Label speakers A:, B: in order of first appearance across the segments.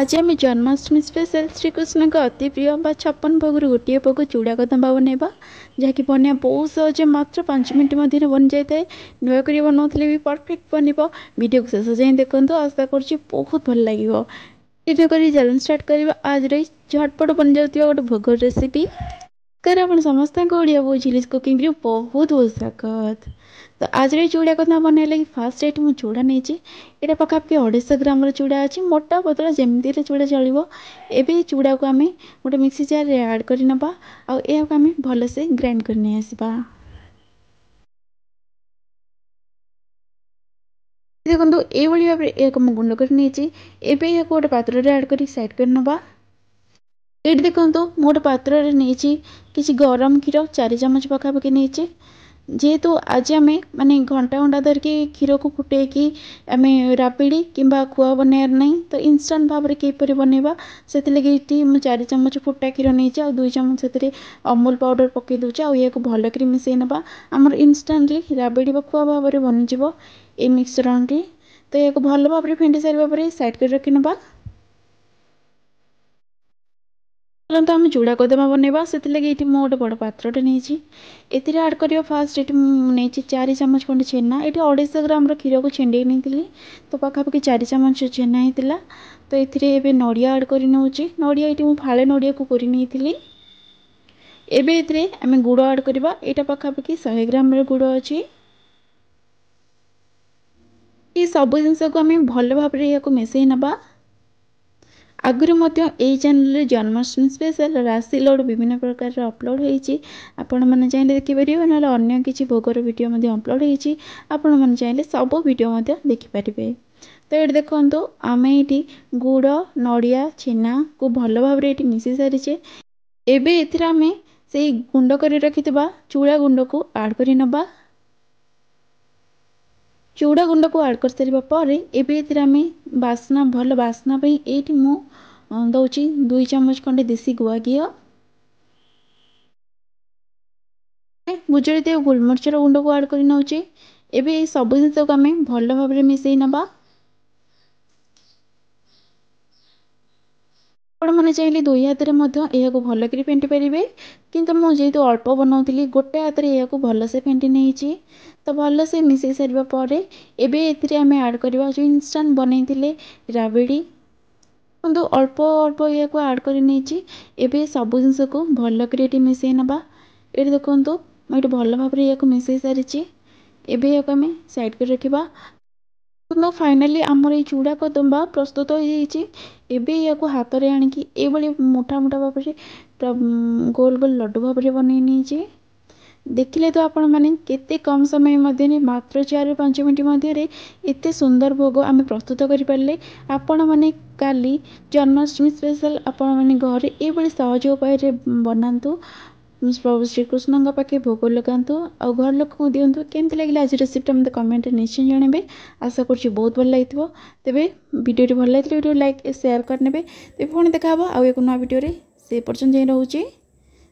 A: आज आम जन्माष्टमी स्पेशल श्रीकृष्ण का अति प्रिय बा 56 भोग गोटे भोग चूड़ा कदम्बा बनवा जहाँकि बनवा बहुत सहज मात्र 5 मिनट मध्य बन जाए नुआ कर बनाते भी परफेक्ट बन वीडियो को शेष जाए देखो आशा कर बहुत भल लगे वीडियो कर चैलेंज स्टार्ट करवा आज झटपट बन जाता गोटे भोग रेसिपी आप समस्त ओडिया बो झिलिज कुकिंग बहुत बहुत स्वागत। तो आज चूड़ा कदम बनने लगी फास्ट ये मुझे चूड़ा नहीं यहाँ पखापाखि 250 ग्राम चूड़ा अच्छी मोटा पतला जमी चूड़ा चलो। एवं चूड़ा को आम गोटे मिक्सी जार रे ऐड करनबा आम भलसे ग्राइंड करनी आसवा। देखो ये भाव में गुंड कर गोटे पात्र ऐड कर साइड करनबा। ये देखो मोटे पात्र नहीं कि गरम क्षीर 4 चामच पखापाखि नहीं जेहेतु आज आम माने घंटा घंटा धरिकी क्षीर को फुटे आम रापिड़ी कि खुआ बनवार नहीं तो इनस्टांट भाव में किपर बनवा से 4 चामच फुटा क्षीर नहीं आ 2 चामच से अमूल पाउडर पकई दूचे आ भल कर मिसई ना आमर इनस्टांटली राबिड़ी खुआ भाव में बनीज ये मिश्रण टी। तो यह भल भाव में फेंटी सारे साइड कर रखी ना तो आम चूड़ा कदमा बनवा से गोटे बड़ पात्रटे नहीं ये आड कर फास्ट ये नहीं 4 चामच खंडे छेना ये 250 ग्राम क्षीर को छेंडे नहीं तो पखापाखि 4 चामच छेना होता। तो ये नड़िया आड कर नौचे नड़िया ये मुझे फाड़े नड़िया को कोरी नहीं आम गुड़ आड करवा यहाँ पखापाखि 100 ग्राम गुड़ अच्छी ये सब जिनस को आम भल भाव में मिसई ना। आगुरी यही चैनल जन्माष्टमी स्पेशल राशि लड्डू विभिन्न प्रकार अपलोड होती आपण मैंने चाहिए देखिपारे ना अन्य किसी भोगर वीडियो अपलोड होती आपण मैंने चाहिए सब वीडियो देखिपारे। तो ये देखो आम ये गुड़ नड़िया छेना को भल भाव में मिसी सारीचे एवं आम से गुंड कर रखि चूड़ा गुंड को आड कर नबा। चूड़ा गुंड को आड कर सारे एवं आम बास्ना भल बास्ना ये दौची 2 चामच खंडे देसी गुआ घी गुजराती और गोलमरिचर गुंड को आड कर नौचे एवं सब जिन को आम भल भाव में मिसई ना। मैंने चाहिए 2 हाथ में भल कर फेंटी पारे किंतु मुझे अल्प बनाऊली गोटे हाथ में यह भल से फेंटी नहीं तो भल से मिसई सारे एवं आड करवा जो इनस्टांट बनई राबिड़ी तो अल्प अल्प या आड कर नहीं सब जिन को भल कर मिसई ना। ये देखो मुझे भल भाव में या मिसई सारी एवं साइड कर रखा। तो फाइनाली आमर ये चूड़ा कदम्बा प्रस्तुत हो जाए या हाथ में आणिकी मोटा मोटा भाव में गोल गोल लड्डू भाव में बनई नहीं देखिले तो आपण माने केते कम समय मध्य मात्र 4-5 मिनट मध्य एते सुंदर भोग आम प्रस्तुत कर पारे। आपण माने काली जन्माष्टमी स्पेशल आपण माने घरे ये सहज उपाय बनातु प्रभु श्रीकृष्ण पाखे भोग लगातु आ घर लोक को दिंतु केमती लगे आज रेसिपीटा मतलब कमेंट निश्चय जानवे आशा कर बहुत भल लगी तेरे वीडियो भल लगे वीडियो लाइक शेयर करने तेज पुणी देखा आउ एक नया वीडियो से पर्यटन जाए रोचे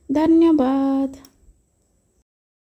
A: धन्यवाद।